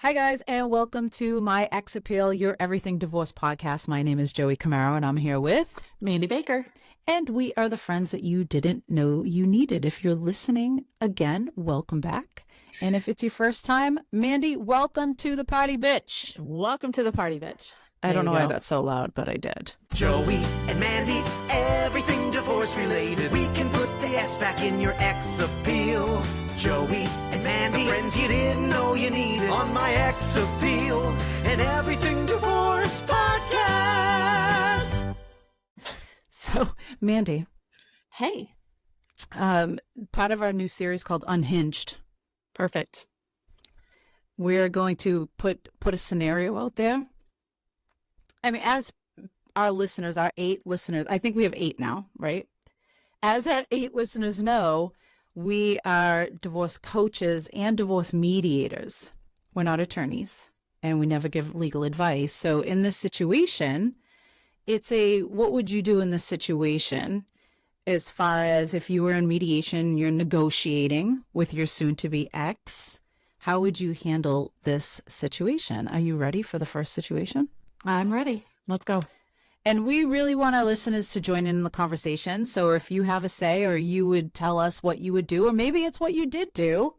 Hi, guys, and welcome to My Ex Appeal, your everything divorce podcast. My name is Joey Camaro, and I'm here with Mandy Baker. and we are the friends that you didn't know you needed. If you're listening again, welcome back. And if it's your first time, Mandy, welcome to the party, bitch. Welcome to the party, bitch. I don't know why I got so loud, but I did. Joey and Mandy, everything divorce related. We can put the S back in your ex appeal. Joey and Mandy, the friends you didn't know you needed on My Ex Appeal, and everything divorce podcast. So, Mandy, Hey. part of our new series called Unhinged, Perfect. we're going to put a scenario out there. I mean, as our listeners, our 8 listeners, I think we have 8 now, right? As our 8 listeners know, we are divorce coaches and divorce mediators. We're not attorneys, and we never give legal advice. So in this situation, it's what would you do in this situation as far as if you were in mediation, you're negotiating with your soon-to-be ex, how would you handle this situation? Are you ready for the first situation? I'm ready. Let's go. And we really want our listeners to join in the conversation. So if you have a say or you would tell us what you would do, or maybe it's what you did do,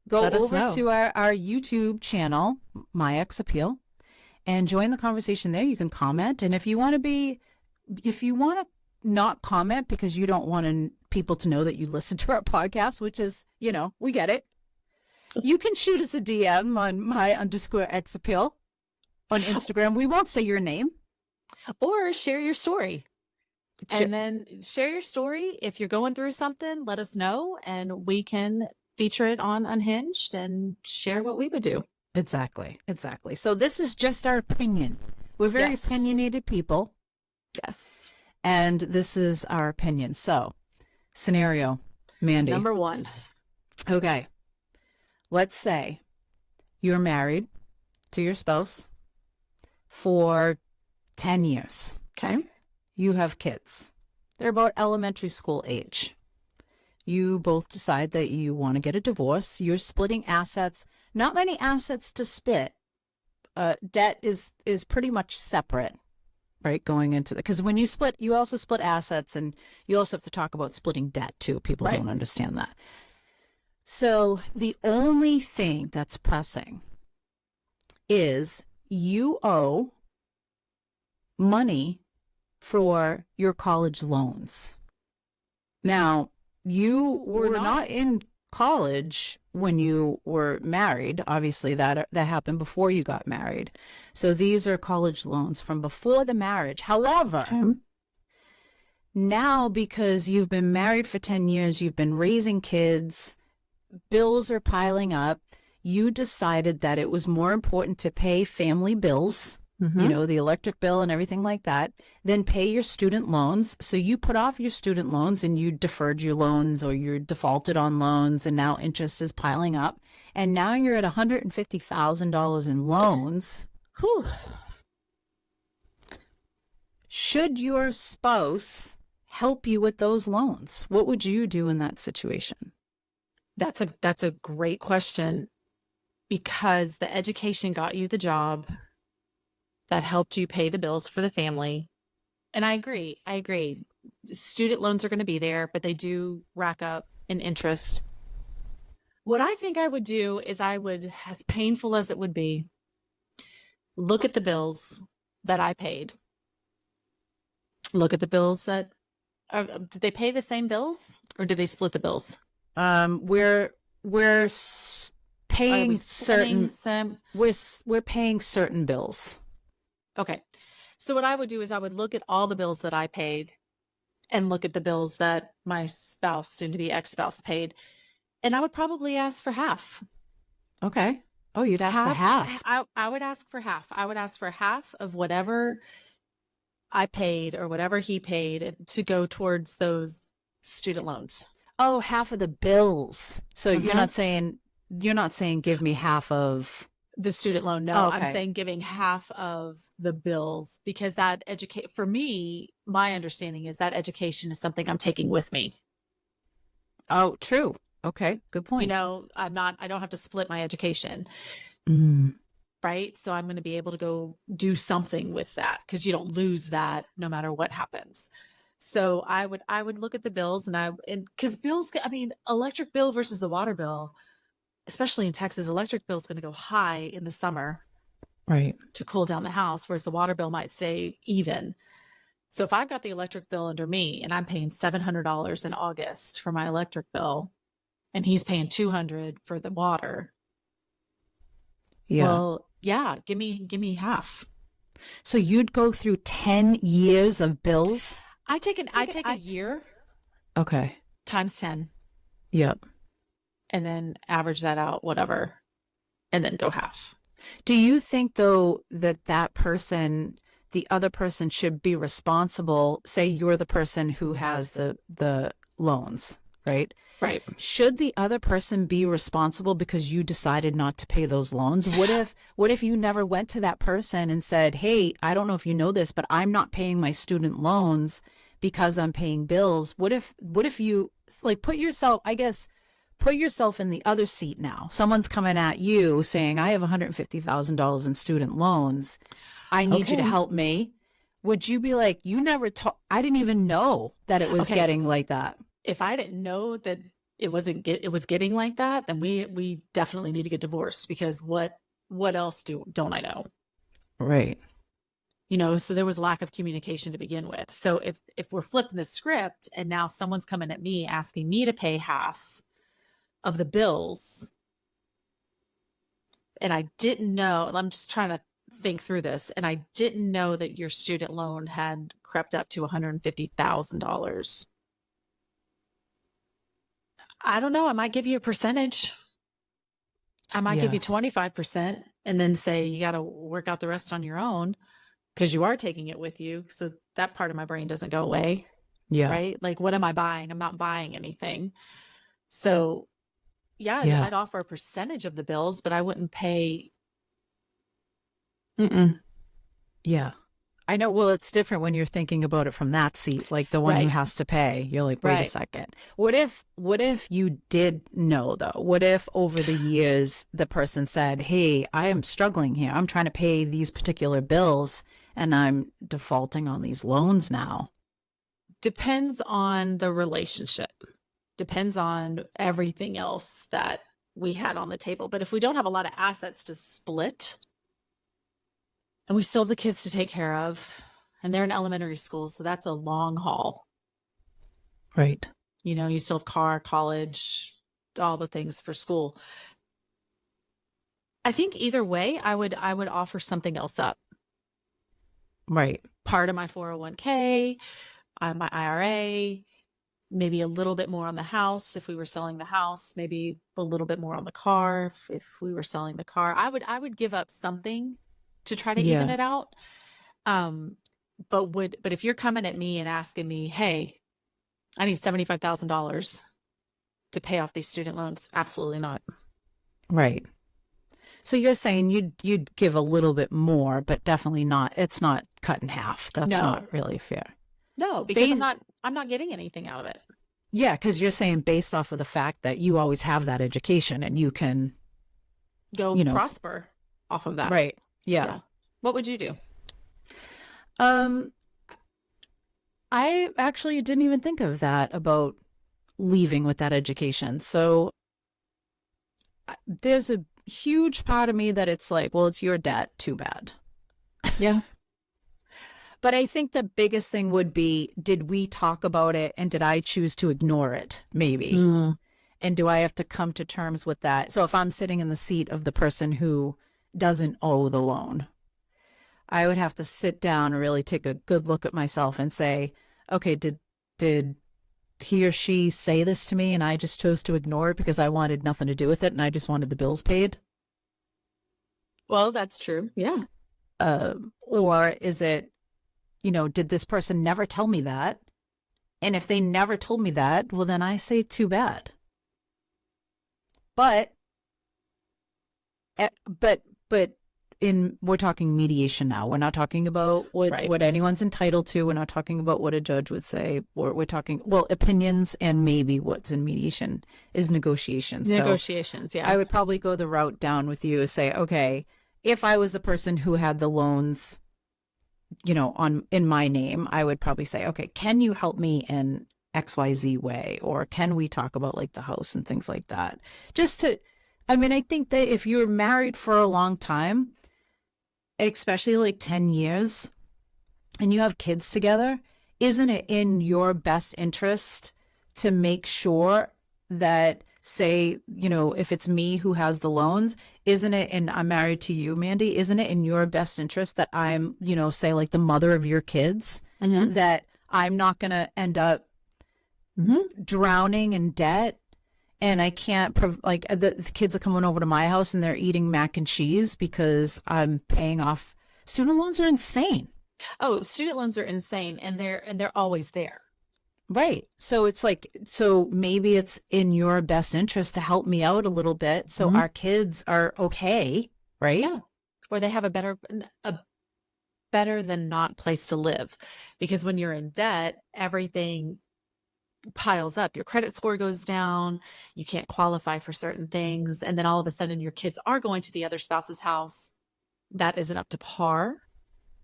go Let us over know. to our YouTube channel, My Ex Appeal, and join the conversation there. You can comment. And if you want to not comment because you don't want people to know that you listen to our podcast, which is, we get it. You can shoot us a DM on my_ex appeal on Instagram. We won't say your name. Or share your story. And then share your story. If you're going through something, let us know, and we can feature it on Unhinged and share what we would do. Exactly. So this is just our opinion. We're very Yes. opinionated people, Yes. and this is our opinion. So, scenario, Mandy. Number 1. Okay. Let's say you're married to your spouse for 10 years. Okay. You have kids. They're about elementary school age. You both decide that you want to get a divorce. You're splitting assets. Not many assets to split. Debt is pretty much separate, right? Going into because when you split, you also split assets, and you also have to talk about splitting debt too. People Right. don't understand that. So the only thing that's pressing is you owe money for your college loans. Now, you were not in college when you were married. Obviously, that happened before you got married. So these are college loans from before the marriage. However, now because you've been married for 10 years, you've been raising kids, bills are piling up, you decided that it was more important to pay family bills, the electric bill and everything like that, then pay your student loans. So you put off your student loans and you deferred your loans, or you're defaulted on loans, and now interest is piling up. And now you're at $150,000 in loans. Whew. Should your spouse help you with those loans? What would you do in that situation? That's a great question, because the education got you the job that helped you pay the bills for the family. And I agree. Student loans are going to be there, but they do rack up in interest. What I think I would do is I would, as painful as it would be, look at the bills that I paid. Look at the bills that did they pay the same bills, or did they split the bills? We're paying certain we're paying certain bills. Okay. So what I would do is I would look at all the bills that I paid and look at the bills that my spouse, soon to be ex-spouse, paid. And I would probably ask for half. Okay. Oh, you'd ask for half. I would ask for half. I would ask for half of whatever I paid or whatever he paid to go towards those student loans. Oh, half of the bills. So you're not saying give me half of the student loan. No, okay. I'm saying giving half of the bills, because that for me, my understanding is that education is something I'm taking with me. Oh, true. Okay, good point. I don't have to split my education. Mm. right? So I'm going to be able to go do something with that because you don't lose that no matter what happens. So I would look at the bills and because bills, I mean, electric bill versus the water bill, especially in Texas, electric bill is going to go high in the summer Right. to cool down the house, whereas the water bill might stay even. So if I've got the electric bill under me and I'm paying $700 in August for my electric bill, and he's paying $200 for the water, Yeah. well, yeah, give me half. So you'd go through 10 years of bills? I take a year Okay. times 10 Yep. and then average that out, whatever, and then go half. Do you think, though, that that person, the other person, should be responsible? Say you're the person who has the loans, right? Right. Should the other person be responsible because you decided not to pay those loans? What if you never went to that person and said, "Hey, I don't know if you know this, but I'm not paying my student loans because I'm paying bills." What if you like put yourself, I guess, put yourself in the other seat now. Someone's coming at you saying, "I have $150,000 in student loans. I need you to Okay. help me." Would you be like, "You never told, I didn't even know that it was Okay. getting like that"? If I didn't know that it was getting like that, then we definitely need to get divorced because what else don't I know? Right. So there was lack of communication to begin with. So if we're flipping the script and now someone's coming at me asking me to pay half of the bills and I didn't know, I'm just trying to think through this, and I didn't know that your student loan had crept up to $150,000. I don't know. I might give you a percentage. I might give Yeah. you 25% and then say you got to work out the rest on your own because you are taking it with you. So that part of my brain doesn't go away, Yeah. right? Like, what am I buying? I'm not buying anything. So, yeah, Yeah. I'd offer a percentage of the bills, but I wouldn't pay. Mm-mm. Yeah. I know. Well, it's different when you're thinking about it from that seat, like the one who Right. has to pay. You're like, wait a Right. second. What if you did know though? What if over the years the person said, "Hey, I am struggling here. I'm trying to pay these particular bills and I'm defaulting on these loans now." Depends on the relationship, depends on everything else that we had on the table. But if we don't have a lot of assets to split and we still have the kids to take care of, and they're in elementary school, so that's a long haul. Right. You still have car, college, all the things for school. I think either way, I would offer something else up. Right. Part of my 401k, my IRA, maybe a little bit more on the house if we were selling the house, maybe a little bit more on the car if we were selling the car. I would give up something to try to even Yeah. it out. But if you're coming at me and asking me, "Hey, I need $75,000 to pay off these student loans," absolutely not. Right. So you're saying you'd give a little bit more, but definitely not. It's not cut in half. That's No. not really fair. No, because Bas- I'm not getting anything out of it. Yeah, because you're saying based off of the fact that you always have that education and you can, Go prosper off of that. right. Yeah. Yeah. What would you do? I actually didn't even think of that about leaving with that education. So there's a huge part of me that it's like, well, it's your debt, too bad. Yeah. But I think the biggest thing would be, did we talk about it and did I choose to ignore it? Maybe. And do I have to come to terms with that? So if I'm sitting in the seat of the person who doesn't owe the loan, I would have to sit down and really take a good look at myself and say, okay, did he or she say this to me and I just chose to ignore it because I wanted nothing to do with it and I just wanted the bills paid? Well, that's true. Yeah. Or is it, did this person never tell me that? And if they never told me that, well, then I say too bad. But we're talking mediation now. We're not talking about Right. what anyone's entitled to. We're not talking about what a judge would say. We're talking, well, opinions, and maybe what's in mediation is negotiations. Negotiations, So yeah. I would probably go the route down with you, say, okay, if I was the person who had the loans, in my name, I would probably say, okay, can you help me in XYZ way? Or can we talk about like the house and things like that? I think that if you're married for a long time, especially like 10 years, and you have kids together, isn't it in your best interest to make sure that, say, if it's me who has the loans, isn't it, and I'm married to you, Mandy, isn't it in your best interest that I'm, say like the mother of your kids, that I'm not going to end up drowning in debt, and I can't, the kids are coming over to my house and they're eating mac and cheese because I'm paying off. Student loans are insane. Oh, student loans are insane, and they're always there. Right. So it's like, so maybe it's in your best interest to help me out a little bit so our kids are okay, right? Yeah. Or they have a better than not place to live. Because when you're in debt, everything piles up. Your credit score goes down. You can't qualify for certain things. And then all of a sudden your kids are going to the other spouse's house. That isn't up to par.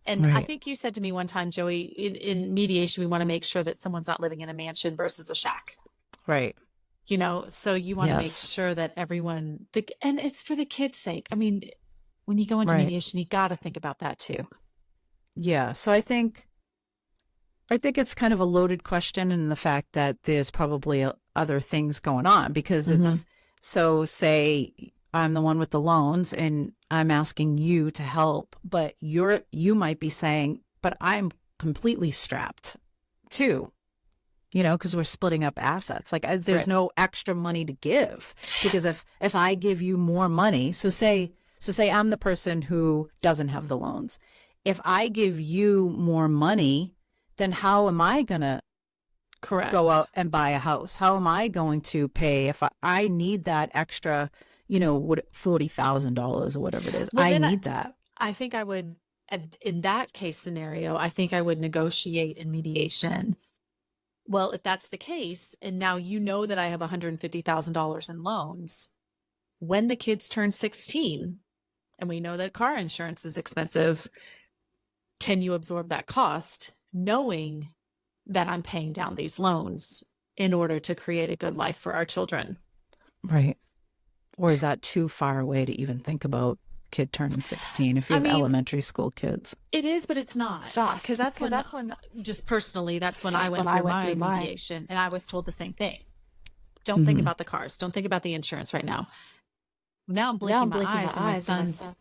And I think you said to me one time, Joey, in mediation, we want to make sure that someone's not living in a mansion versus a shack. Right. So you want to make sure that everyone, and it's for the kids' sake. I mean, when you go into mediation, you got to think about that too. Yeah. So I think it's kind of a loaded question in the fact that there's probably other things going on, because it's, so say I'm the one with the loans and I'm asking you to help, but you might be saying, but I'm completely strapped too, because we're splitting up assets. Like there's no extra money to give, because if I give you more money, so say I'm the person who doesn't have the loans. If I give you more money, then how am I going to go out and buy a house? How am I going to pay if I need that extra, $40,000 or whatever it is? Well, I need that. I think I would, in that case scenario, I think I would negotiate in mediation. Well, if that's the case, and now that I have $150,000 in loans, when the kids turn 16, and we know that car insurance is expensive, can you absorb that cost, knowing that I'm paying down these loans in order to create a good life for our children? Right. Or is that too far away to even think about kid turning 16 if you have elementary school kids? It is, but it's not. Because that's when, just personally, that's when I went through my mediation, and I was told the same thing. Don't think about the cars. Don't think about the insurance right now. Now I'm blinking my eyes, and my son's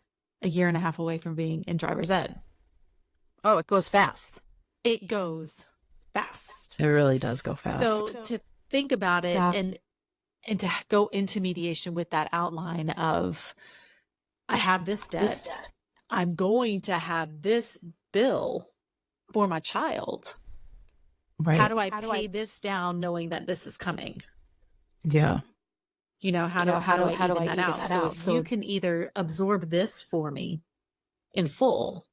a year and a half away from being in driver's ed. Oh, it goes fast. It goes fast. It really does go fast. So to think about it and to go into mediation with that outline of, I have this debt. I'm going to have this bill for my child. Right. How do I pay this down knowing that this is coming? Yeah. How do I even that out? So if you can either absorb this for me in full,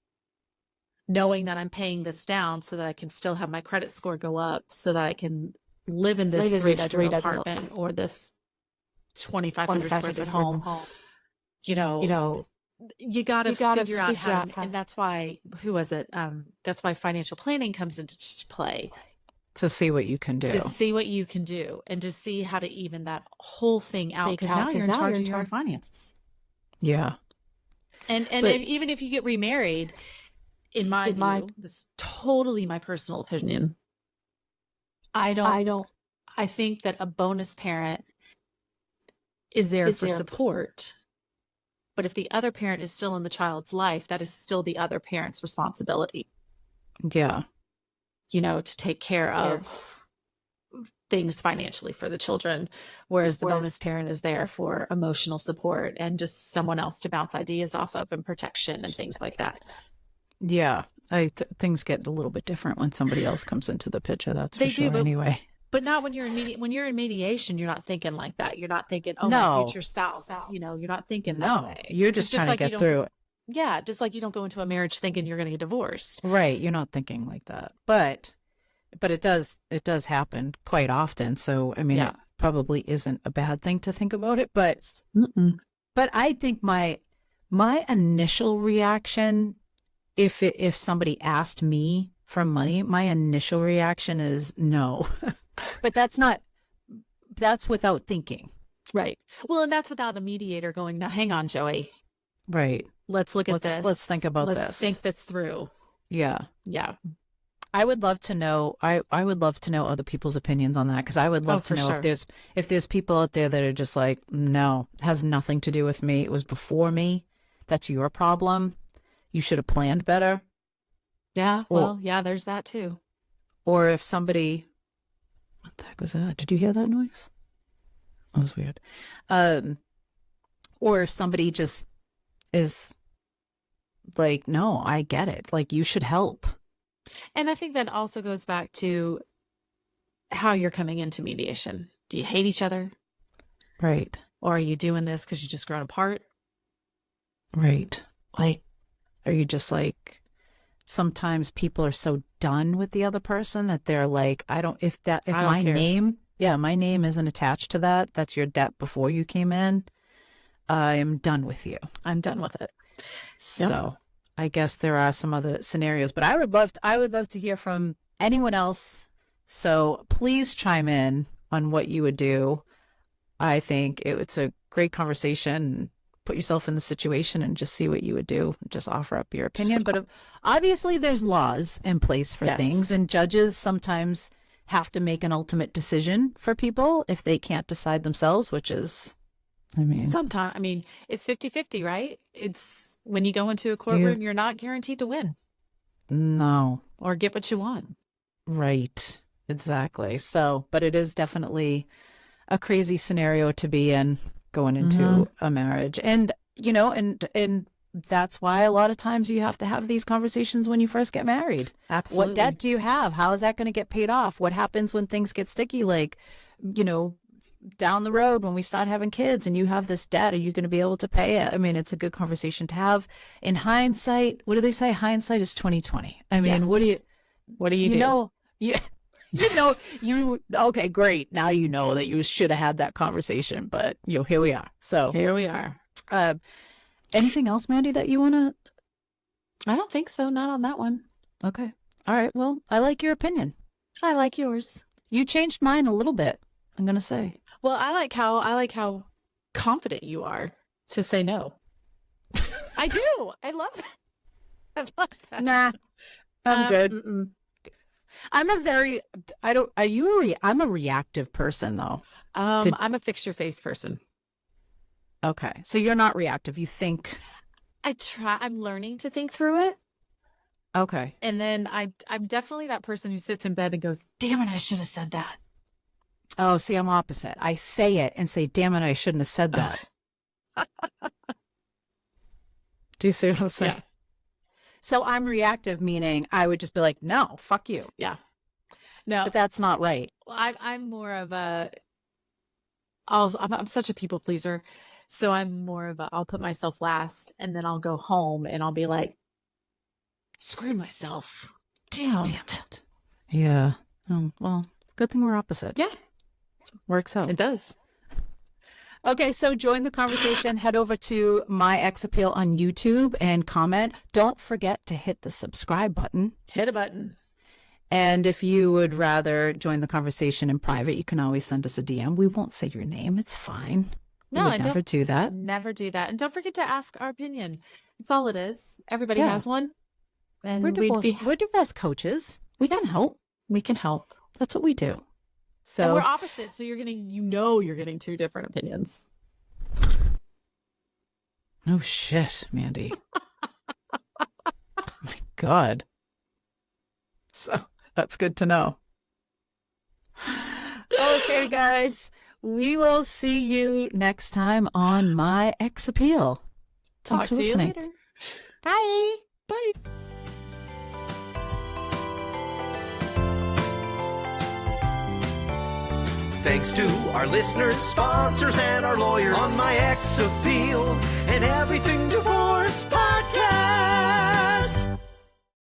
knowing that I'm paying this down so that I can still have my credit score go up, so that I can live in this 3-bedroom apartment or this 2,500 square foot home. You got to figure out how to, and that's why, who was it? That's why financial planning comes into play. To see what you can do. To see what you can do, and to see how to even that whole thing out, because now you're in charge of your finances. Yeah. And even if you get remarried, in my view, this is totally my personal opinion, I think that a bonus parent is there for support. But if the other parent is still in the child's life, that is still the other parent's responsibility. Yeah. To take care of things financially for the children, whereas the bonus parent is there for emotional support and just someone else to bounce ideas off of, and protection and things like that. Yeah. Things get a little bit different when somebody else comes into the picture. That's for sure. Anyway. But not when you're in mediation, you're not thinking like that. You're not thinking, my future spouse. You're not thinking that way. You're just trying to get through it. Yeah, just like you don't go into a marriage thinking you're going to get divorced. Right. You're not thinking like that. But it does happen quite often. So, I mean, Yeah. it probably isn't a bad thing to think about it, but Mm-mm. I think my initial reaction, if somebody asked me for money, my initial reaction is no. But that's without thinking. Right. Well, and that's without a mediator going, now hang on, Joey. Right. Let's look at this. Let's think about Let's this. think this through. Yeah. Yeah. I would love to know. I would love to know other people's opinions on that, because I would love to for know sure. if there's people out there that are just like, no, it has nothing to do with me. It was before me. That's your problem. You should have planned better. Yeah. Or- Well, yeah, there's that too. Or if somebody, what the heck was that? Did you hear that noise? That was weird. Or if somebody just is like, no, I get it. Like, you should help. And I think that also goes back to how you're coming into mediation. Do you hate each other? Right. Or are you doing this because you just grown apart? Right. Like, Are you just like, sometimes people are so done with the other person that they're like, if I don't my care. my name isn't attached to that, that's your debt before you came in, I'm done with you. I'm done with it. So I guess there are some other scenarios, but I would love to hear from anyone else. So please chime in on what you would do. I think it's a great conversation. Put yourself in the situation and just see what you would do. Just offer up your opinion. But obviously there's laws in place for Yes. things, and judges sometimes have to make an ultimate decision for people if they can't decide themselves, which is, I mean, Sometimes, I mean, it's 50-50, right? It's when you go into a courtroom, you're not guaranteed to win no. or get what you want. Right. Exactly. So, but it is definitely a crazy scenario to be in going into a marriage. And, and that's why a lot of times you have to have these conversations when you first get married. Absolutely. What debt do you have? How is that going to get paid off? What happens when things get sticky? Like, down the road when we start having kids and you have this debt, are you going to be able to pay it? I mean, it's a good conversation to have. In hindsight, what do they say? Hindsight is 20/20. I mean, Yes. what do you do? okay, great. Now you know that you should have had that conversation, but here we are. So Here we are. anything else, Mandy, that you want to? I don't think so. Not on that one. Okay. All right. Well, I like your opinion. I like yours. You changed mine a little bit, I'm going to say. Well, I like how confident you are to say no. I do. I love it. I love that. Nah, I'm good. Mm-mm. I'm a reactive person though. I'm a fix your face person. Okay. So you're not reactive. You think. I'm learning to think through it. Okay. And then I'm definitely that person who sits in bed and goes, damn it, I should have said that. Oh, see, I'm opposite. I say it and say, damn it, I shouldn't have said that. Do you see what I'm saying? Yeah. So I'm reactive, meaning I would just be like, no, fuck you. Yeah. No, But that's not right. I'm more of I'm such a people pleaser. So I'm more of I'll put myself last and then I'll go home and I'll be like, screwed myself. Damn it. Yeah. Well, good thing we're opposite. Yeah, Works out. it does. Okay, so join the conversation. Head over to My Ex Appeal on YouTube and comment. Don't forget to hit the subscribe button. Hit a button. And if you would rather join the conversation in private, you can always send us a DM. We won't say your name. It's fine. No, we would and never do that. Never do that. And don't forget to ask our opinion. That's all it is. Everybody Yeah. has one. And We're divorce coaches. We can help. we can help. That's what we do. And So we're opposite, so you're getting two different opinions. no shit, Mandy. My God. So that's good to know. Okay, guys. We will see you next time on My Ex Appeal. Thanks Talk for to listening. you later. Bye. Bye. Thanks to our listeners, sponsors, and our lawyers on My Ex Appeal and everything divorce. Divorce Podcast.